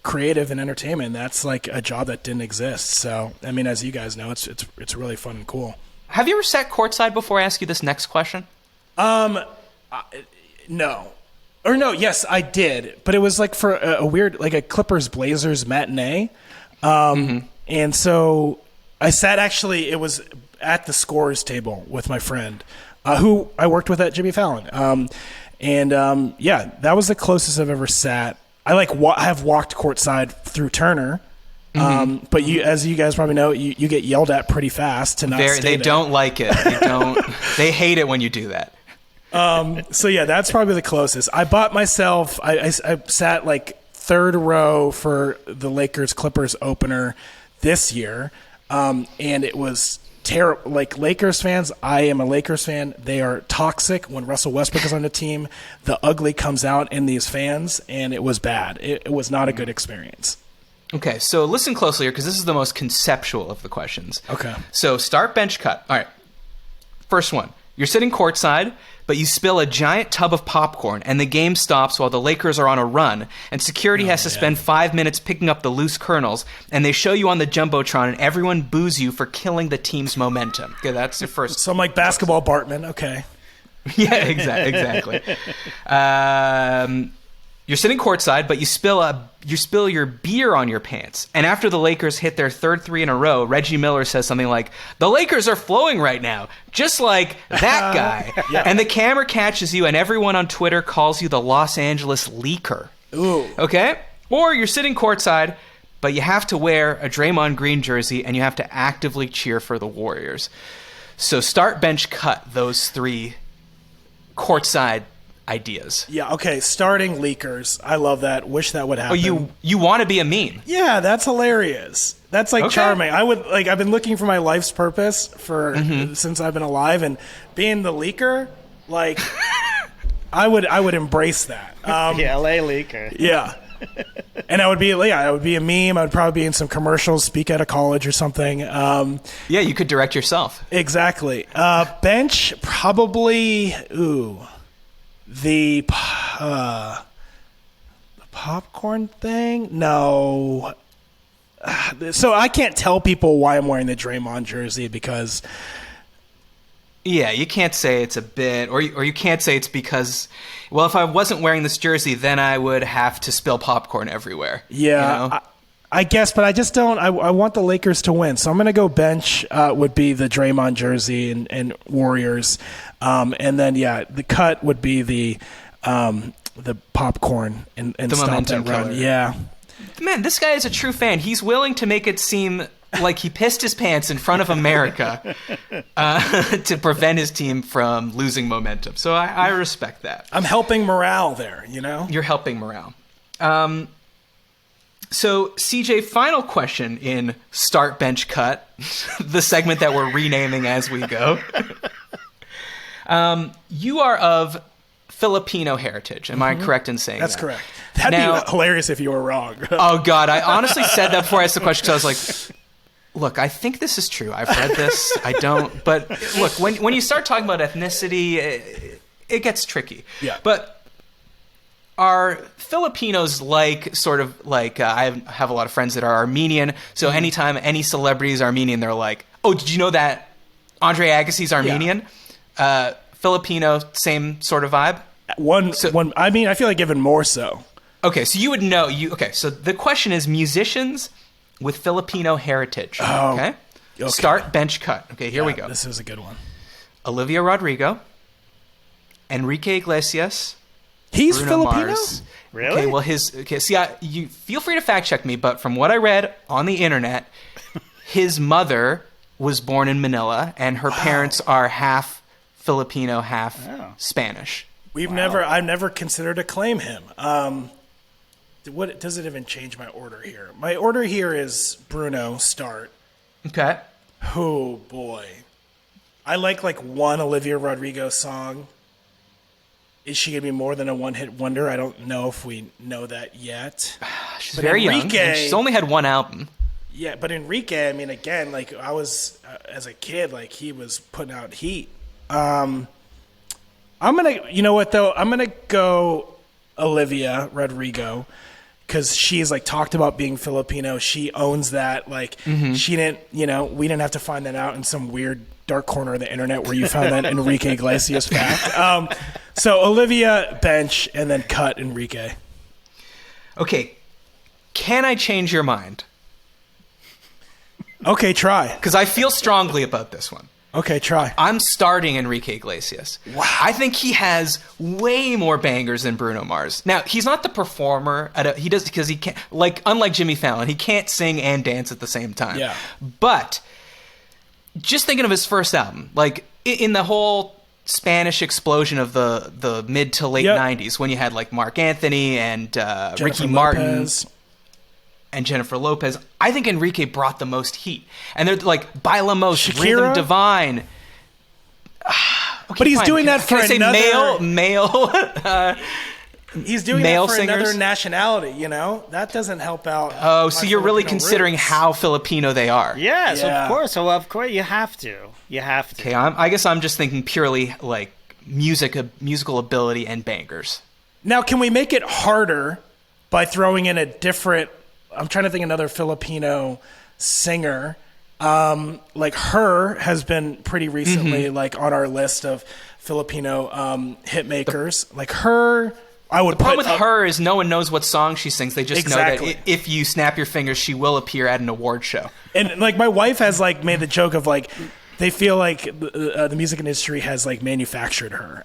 creative and entertainment. That's like a job that didn't exist. So, as you guys know, it's really fun and cool. Have you ever sat courtside before I ask you this next question? No. Or no, yes, I did. But it was like for a weird, like a Clippers Blazers matinee. And so I sat it was at the scores table with my friend, who I worked with at Jimmy Fallon. That was the closest I've ever sat. I have walked courtside through Turner, but as you guys probably know, you get yelled at pretty fast to not stay They there. don't like it. They hate it when you do that. That's probably the closest. I bought myself. I sat third row for the Lakers Clippers opener this year, and it was terrible. Lakers fans, I am a Lakers fan. They are toxic when Russell Westbrook is on the team. The ugly comes out in these fans, and it was bad. It was not a good experience. Okay, so listen closely here because this is the most conceptual of the questions. Okay. So start, bench, cut. All right. First one. You're sitting courtside, but you spill a giant tub of popcorn, and the game stops while the Lakers are on a run, and security has to spend 5 minutes picking up the loose kernels, and they show you on the Jumbotron, and everyone boos you for killing the team's momentum. Okay, that's your first. So I'm like basketball Bartman. Okay. Yeah, exactly. You're sitting courtside, but you spill your beer on your pants. And after the Lakers hit their third three in a row, Reggie Miller says something like, "The Lakers are flowing right now, just like that guy." And the camera catches you, and everyone on Twitter calls you the Los Angeles Leaker. Ooh. Okay? Or you're sitting courtside, but you have to wear a Draymond Green jersey, and you have to actively cheer for the Warriors. So start, bench, cut those three courtside ideas. Yeah, okay. Starting leakers. I love that. Wish that would happen. Oh, you want to be a meme. Yeah, that's hilarious. That's charming. I've been looking for my life's purpose for since I've been alive, and being the leaker, I would embrace that. LA leaker. Yeah. And I would be a meme. I would probably be in some commercials, speak at a college or something. Yeah, you could direct yourself. Exactly. Bench, probably, the popcorn thing? No. So I can't tell people why I'm wearing the Draymond jersey because... Yeah, you can't say it's a bit, or you can't say it's because, well, if I wasn't wearing this jersey, then I would have to spill popcorn everywhere. Yeah, you know? I guess, but I just don't. I want the Lakers to win, so I'm going to go bench would be the Draymond jersey and Warriors, and then the cut would be the popcorn and the stop momentum that run. killer. Yeah, man, this guy is a true fan. He's willing to make it seem like he pissed his pants in front of America to prevent his team from losing momentum. So I respect that. I'm helping morale there. You know, you're helping morale. So, CJ, final question in Start Bench Cut, the segment that we're renaming as we go. You are of Filipino heritage. Am I correct in saying that's that? correct. That'd be hilarious if you were wrong. Oh, God. I honestly said that before I asked the question because I was like, look, I think this is true. I've read this. I don't. But look, when you start talking about ethnicity, it gets tricky. Yeah. But... are Filipinos sort of like I have a lot of friends that are Armenian, so anytime any celebrity is Armenian, they're like, oh, did you know that Andre Agassi's Armenian? Yeah. Filipino, same sort of vibe? One, I mean, I feel like even more so. Okay, so you would know. Okay, so the question is musicians with Filipino heritage. Oh, okay? Start bench cut. Okay, here we go. This is a good one. Olivia Rodrigo, Enrique Iglesias, he's Bruno Filipino? Mars. Really? Okay, well, you feel free to fact check me, but from what I read on the internet, his mother was born in Manila, and her parents are half Filipino, half Spanish. I've never considered to claim him. What does it even change my order here? My order here is Bruno start. Okay. Oh boy, I like one Olivia Rodrigo song. Is she going to be more than a one-hit wonder? I don't know if we know that yet. She's very young. And she's only had one album. Yeah, but Enrique, I mean, again, I was, as a kid, he was putting out heat. I'm going to, you know what, though? I'm going to go Olivia Rodrigo because she's, talked about being Filipino. She owns that. She didn't, we didn't have to find that out in some weird dark corner of the internet where you found that Enrique Iglesias fact. So Olivia, bench, and then cut Enrique. Okay. Can I change your mind? Okay, try. Because I feel strongly about this one. Okay, try. I'm starting Enrique Iglesias. Wow. I think he has way more bangers than Bruno Mars. Now, he's not the performer. He does because he can't, unlike Jimmy Fallon, he can't sing and dance at the same time. Yeah. But just thinking of his first album, in the whole Spanish explosion of the mid to late 90s, when you had Mark Anthony and Ricky Martin and Jennifer Lopez, I think Enrique brought the most heat. And they're Bailamos, Rhythm Divine. Okay, but he's fine. doing that for another male. He's doing male that for singers? another nationality. That doesn't help out. Oh, so you're really considering how Filipino they are? Yes, of course. So of course you have to. You have to. Okay, I guess I'm just thinking purely musical ability and bangers. Now, can we make it harder by throwing in a different? I'm trying to think another Filipino singer. Her has been pretty recently on our list of Filipino hit makers. Her, I would. The problem with her is no one knows what song she sings. They just know Exactly. that if you snap your fingers, she will appear at an award show. And my wife has made the joke of they feel the music industry has manufactured her.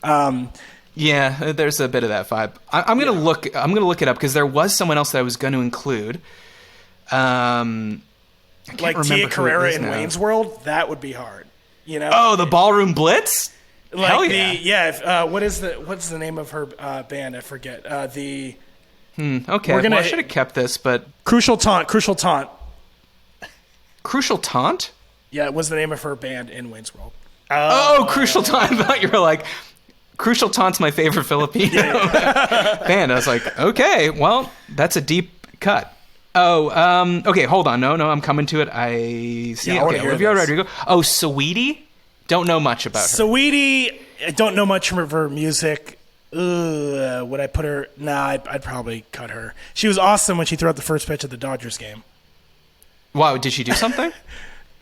Yeah, there's a bit of that vibe. I'm gonna look. I'm gonna look it up because there was someone else that I was going to include. I can't Tia remember Carrera in now. Wayne's World. That would be hard. Oh, the Ballroom Blitz. Hell yeah. What's the name of her band? I forget. Okay. I should have kept this, but Crucial Taunt. Crucial Taunt. Crucial Taunt. Yeah, it was the name of her band in Wayne's World. Oh, Crucial Taunt. I thought you were like, Crucial Taunt's my favorite Filipino band. I was like, okay, well, that's a deep cut. Oh, okay, hold on. No, I'm coming to it. I see. I okay, Olivia Rodrigo. Oh, Saweetie? Don't know much about her. Saweetie, I don't know much of her music. Would I put her? Nah, I'd probably cut her. She was awesome when she threw out the first pitch at the Dodgers game. Wow, did she do something?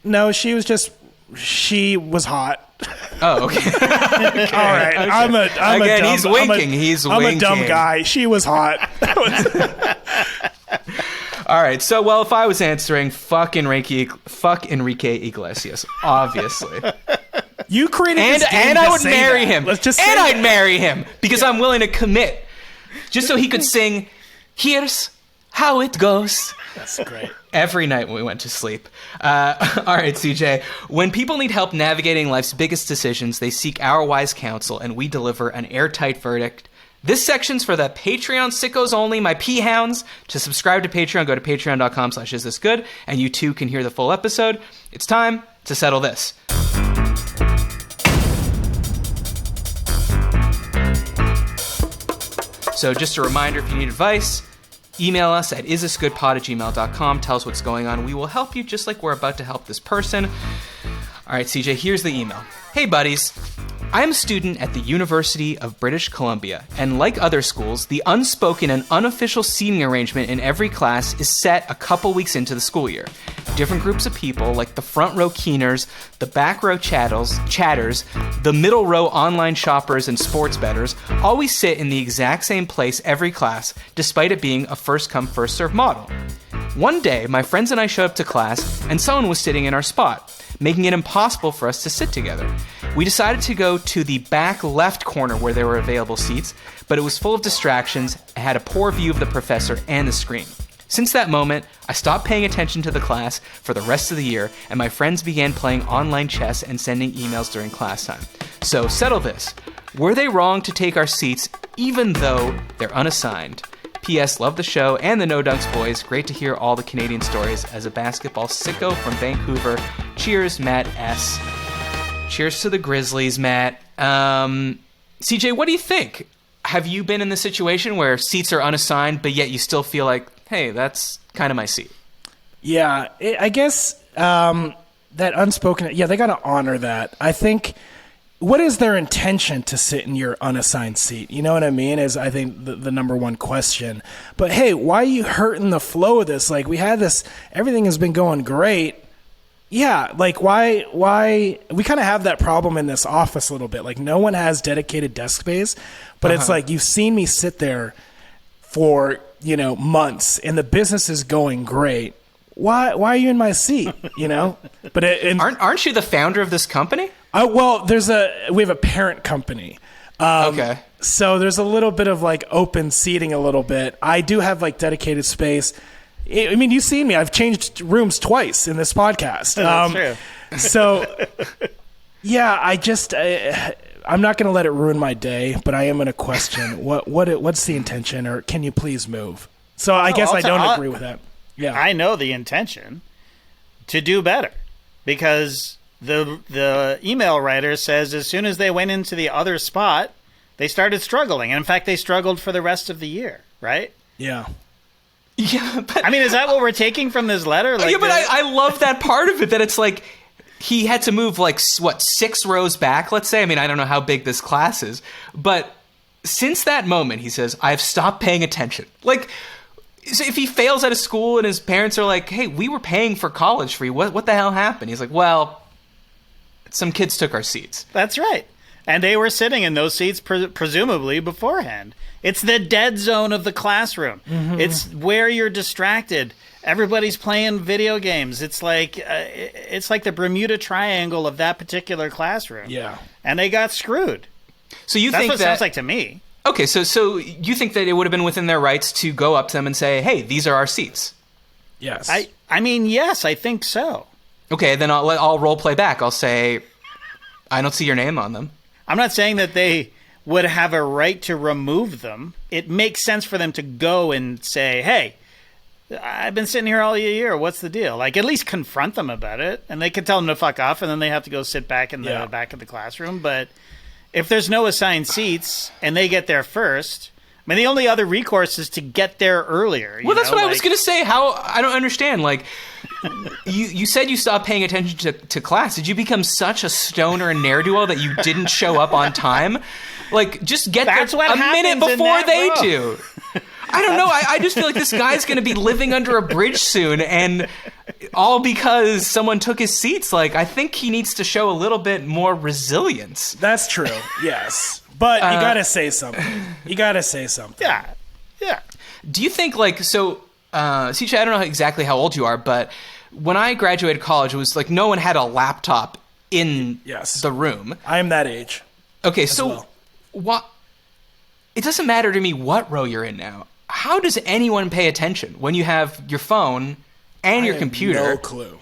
No, she was hot. Oh, okay. All right. Okay. He's winking. I'm a dumb guy. She was hot. All right. So, well, if I was answering, fuck Enrique Iglesias, obviously. You created this game and to I would say marry that. him. Let's just and say I'd marry him because I'm willing to commit, just so he could sing "Here's How It Goes." That's great. Every night when we went to sleep. All right, CJ. When people need help navigating life's biggest decisions, they seek our wise counsel, and we deliver an airtight verdict. This section's for the Patreon sickos only, my pea-hounds. To subscribe to Patreon, go to patreon.com/isthisgood, and you too can hear the full episode. It's time to settle this. So just a reminder, if you need advice, email us at isthisgoodpod@gmail.com. Tell us what's going on. We will help you just like we're about to help this person. All right, CJ, here's the email. Hey, buddies. I am a student at the University of British Columbia, and like other schools, the unspoken and unofficial seating arrangement in every class is set a couple weeks into the school year. Different groups of people, like the front row keeners, the back row chatters, the middle row online shoppers and sports bettors, always sit in the exact same place every class, despite it being a first-come, first-served model. One day, my friends and I showed up to class, and someone was sitting in our spot, making it impossible for us to sit together. We decided to go to the back left corner where there were available seats, but it was full of distractions and had a poor view of the professor and the screen. Since that moment, I stopped paying attention to the class for the rest of the year, and my friends began playing online chess and sending emails during class time. So, settle this. Were they wrong to take our seats even though they're unassigned? P.S. Love the show and the No Dunks boys. Great to hear all the Canadian stories as a basketball sicko from Vancouver. Cheers, Matt S. Cheers to the Grizzlies, Matt. CJ, what do you think? Have you been in the situation where seats are unassigned, but yet you still feel like, hey, that's kind of my seat? Yeah, I guess that unspoken, they got to honor that. I think, what is their intention to sit in your unassigned seat? You know what I mean? Is, I think, the number one question. But hey, why are you hurting the flow of this? Like, we had this, everything has been going great. Yeah, like, why, we kind of have that problem in this office a little bit. Like, no one has dedicated desk space, but it's like, you've seen me sit there for, months, and the business is going great. Why are you in my seat, But aren't you the founder of this company? Well, we have a parent company. Okay. So there's a little bit of like open seating a little bit. I do have like dedicated space. I mean, you've seen me. I've changed rooms twice in this podcast. That's true. So, yeah, I'm not going to let it ruin my day, but I am going to question what's the intention, or can you please move? So I guess I don't agree with that. Yeah, I know the intention to do better, because the email writer says as soon as they went into the other spot, they started struggling. And in fact, they struggled for the rest of the year, right? Yeah. Yeah, but I mean, is that what we're taking from this letter? Like, yeah, but I love that part of it, that it's like he had to move like, 6 rows back, let's say. I mean, I don't know how big this class is, but since that moment, he says, I've stopped paying attention. Like, so if he fails at a school and his parents are like, hey, we were paying for college for you, what the hell happened? He's like, well, some kids took our seats. That's right. And they were sitting in those seats presumably beforehand. It's the dead zone of the classroom. Mm-hmm. It's where you're distracted. Everybody's playing video games. It's like the Bermuda Triangle of that particular classroom. Yeah. And they got screwed. So you That's think what that sounds like to me. Okay, so you think that it would have been within their rights to go up to them and say, hey, these are our seats? Yes. I mean, yes, I think so. Okay, then I'll role play back. I'll say, I don't see your name on them. I'm not saying that they would have a right to remove them. It makes sense for them to go and say, hey, I've been sitting here all year. What's the deal? Like, at least confront them about it. And they can tell them to fuck off, and then they have to go sit back in the back of the classroom. But if there's no assigned seats and they get there first, mean, the only other recourse is to get there earlier. Well, that's what I was going to say. How I don't understand. Like, you said you stopped paying attention to class. Did you become such a stoner and ne'er-do-well that you didn't show up on time? Like, just get there a minute before they do. I don't know. I just feel like this guy's going to be living under a bridge soon, and all because someone took his seats. Like, I think he needs to show a little bit more resilience. That's true. Yes. But you gotta say something. You gotta say something. Yeah. Do you think, like, so, CJ, I don't know exactly how old you are, but when I graduated college, it was like no one had a laptop in the room. I am that age. Okay, so what? It doesn't matter to me what row you're in now. How does anyone pay attention when you have your phone and your computer? No clue.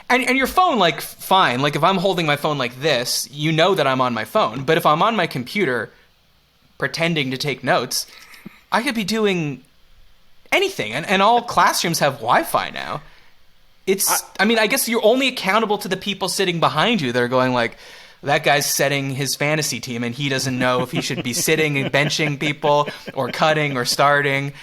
And your phone, like, fine. Like, if I'm holding my phone like this, you know that I'm on my phone. But if I'm on my computer pretending to take notes, I could be doing anything. And all classrooms have Wi-Fi now. I mean, I guess you're only accountable to the people sitting behind you that are going like, that guy's setting his fantasy team and he doesn't know if he should be sitting and benching people or cutting or starting.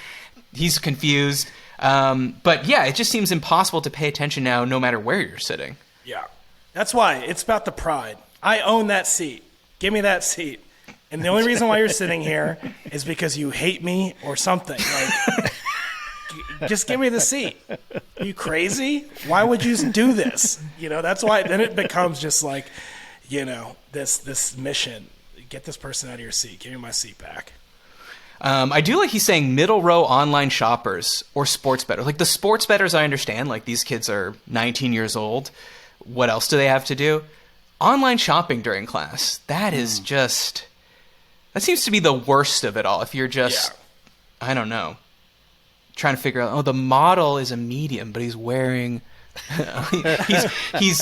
He's confused. But yeah, it just seems impossible to pay attention now no matter where you're sitting. Yeah. That's why. It's about the pride. I own that seat. Give me that seat. And the only reason why you're sitting here is because you hate me or something. Like, just give me the seat. Are you crazy? Why would you do this? You know, that's why then it becomes just like, you know, this mission. Get this person out of your seat. Give me my seat back. I do like he's saying middle row online shoppers or sports bettors. Like the sports bettors, I understand. Like these kids are 19 years old. What else do they have to do? Online shopping during class. That is just... That seems to be the worst of it all. If you're just... I don't know. Trying to figure out... Oh, the model is a medium, but he's wearing... he's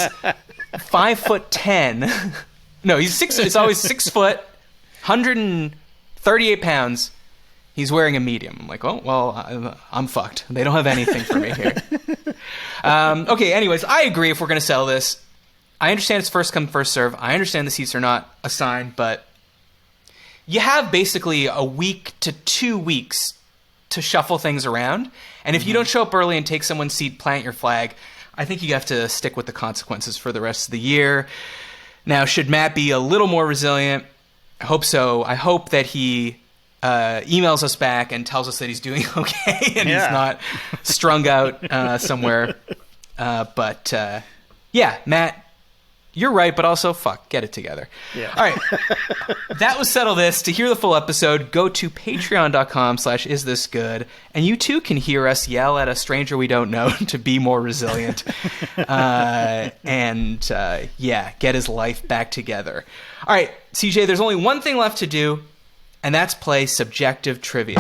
5'10". No, he's 6... It's always 6 foot, 138 pounds. He's wearing a medium. I'm like, oh, well, I'm fucked. They don't have anything for me here. Okay, anyways, I agree if we're going to sell this. I understand it's first come, first serve. I understand the seats are not assigned, but you have basically a week to 2 weeks to shuffle things around. And if you don't show up early and take someone's seat, plant your flag, I think you have to stick with the consequences for the rest of the year. Now, should Matt be a little more resilient? I hope so. I hope that he... emails us back and tells us that he's doing okay and he's not strung out somewhere. But yeah, Matt, you're right, but also, fuck, get it together. Yeah. All right. That was Settle This. To hear the full episode, go to patreon.com/isthisgood, and you too can hear us yell at a stranger we don't know to be more resilient. And get his life back together. All right, CJ, there's only one thing left to do, and that's play subjective trivia.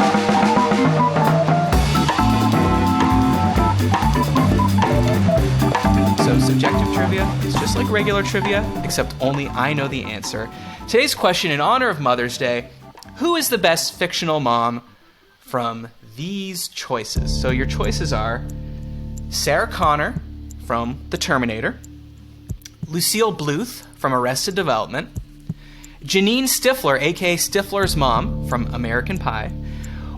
So subjective trivia is just like regular trivia, except only I know the answer. Today's question, in honor of Mother's Day: who is the best fictional mom from these choices? So your choices are Sarah Connor from The Terminator, Lucille Bluth from Arrested Development, Janine Stifler, a.k.a. Stifler's mom from American Pie,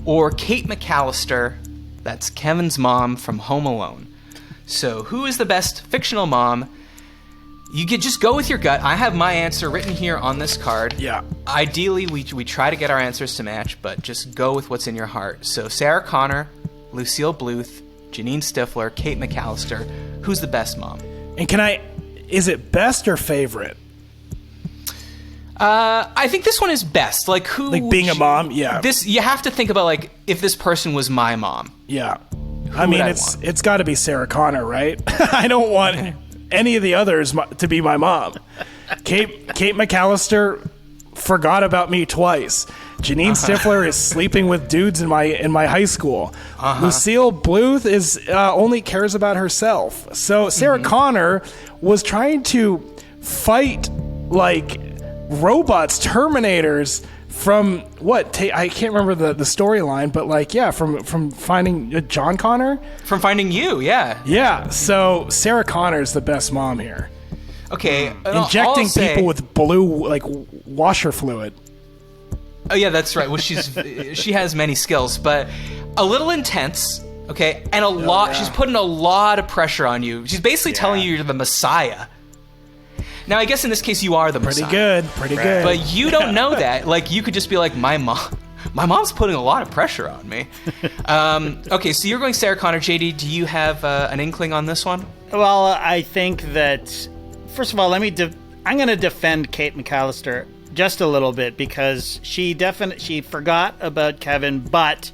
or Kate McAllister, that's Kevin's mom from Home Alone. So who is the best fictional mom? You could just go with your gut. I have my answer written here on this card. Yeah. Ideally, we try to get our answers to match, but just go with what's in your heart. So Sarah Connor, Lucille Bluth, Janine Stifler, Kate McAllister. Who's the best mom? And is it best or favorite? I think this one is best. Like who? Like being a mom, yeah. You have to think about like if this person was my mom. Yeah. It's got to be Sarah Connor, right? I don't want any of the others to be my mom. Kate McAllister forgot about me twice. Janine Stifler is sleeping with dudes in my high school. Lucille Bluth is only cares about herself. So Sarah Connor was trying to fight like robots, Terminators, from what? I can't remember the storyline, but like, yeah, from finding John Connor? From finding you, yeah. Yeah, so Sarah Connor's the best mom here. Okay. Injecting people with blue, like, washer fluid. Oh yeah, that's right. Well, she has many skills, but a little intense. Okay, and a lot. Yeah. She's putting a lot of pressure on you. She's basically telling you you're the Messiah. Now, I guess in this case, you are the Messiah. Pretty good. But you don't know that. Like, you could just be like, my mom's putting a lot of pressure on me. Okay, so you're going Sarah Connor. JD, do you have an inkling on this one? Well, I think that, first of all, I'm going to defend Kate McAllister just a little bit because she forgot about Kevin, but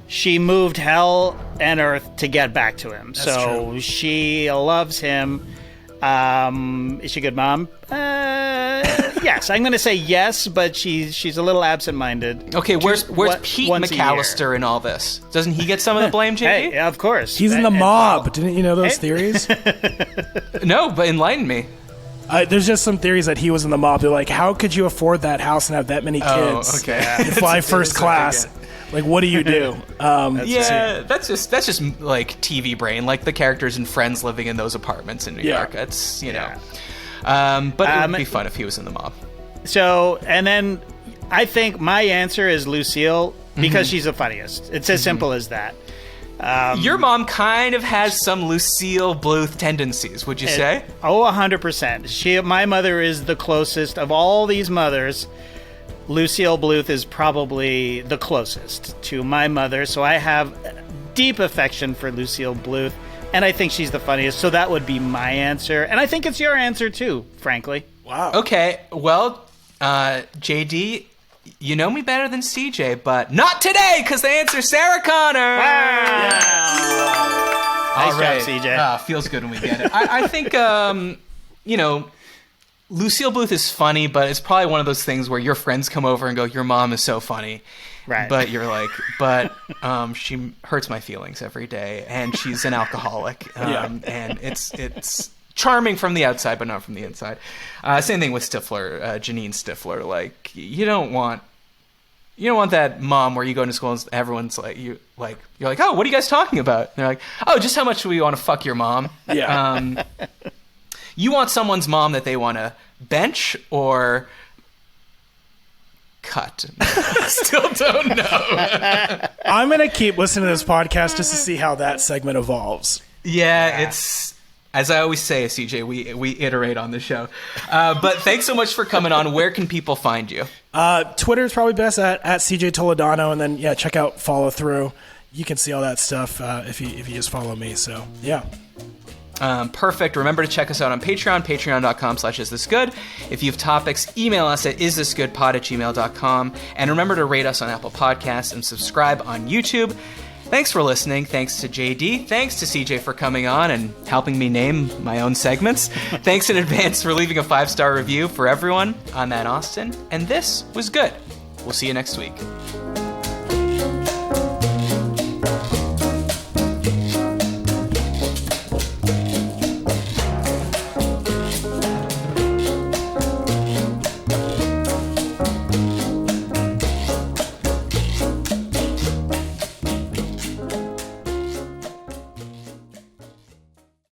she moved hell and earth to get back to him. That's true. She loves him. Is she a good mom? Yes, I'm going to say yes, but she's a little absent-minded. Okay, where's Pete McAllister in all this? Doesn't he get some of the blame, JD? Hey, of course. He's in the mob. Didn't you know those theories? No, but enlighten me. There's just some theories that he was in the mob. They're like, how could you afford that house and have that many kids? Oh, okay. And fly first class. Like, what do you do? That's just like TV brain, like the characters in Friends living in those apartments in New York. It's know, but it would be fun if he was in the mob. So, and then I think my answer is Lucille because she's the funniest. It's as simple as that. Your mom kind of has some Lucille Bluth tendencies, would you say? Oh, 100%. My mother is the closest of all these mothers. Lucille Bluth is probably the closest to my mother, so I have deep affection for Lucille Bluth, and I think she's the funniest, so that would be my answer. And I think it's your answer, too, frankly. Wow. Okay, well, JD, you know me better than CJ, but not today, because the answer's Sarah Connor! Wow. Yes. Nice All right. job, CJ. Feels good when we get it. I think, Lucille Bluth is funny, but it's probably one of those things where your friends come over and go, your mom is so funny. Right. But you're like, she hurts my feelings every day, and she's an alcoholic. And it's charming from the outside, but not from the inside. Same thing with Stifler, Janine Stifler. Like, you don't want that mom where you go into school and everyone's you're like, oh, what are you guys talking about? And they're like, oh, just how much do we want to fuck your mom? Yeah. You want someone's mom that they want to bench or cut? Still don't know. I'm going to keep listening to this podcast just to see how that segment evolves. Yeah, it's, as I always say, CJ, we iterate on the show. But thanks so much for coming on. Where can people find you? Twitter is probably best at CJ Toledano, and then, check out Follow Through. You can see all that stuff if you just follow me. So, yeah. Perfect. Remember to check us out on Patreon, patreon.com/isthisgood. If you have topics, email us at isthisgoodpod@gmail.com. And remember to rate us on Apple Podcasts and subscribe on YouTube. Thanks for listening. Thanks to JD. Thanks to CJ for coming on and helping me name my own segments. Thanks in advance for leaving a 5-star review for everyone. I'm Matt Austin, and this was good. We'll see you next week.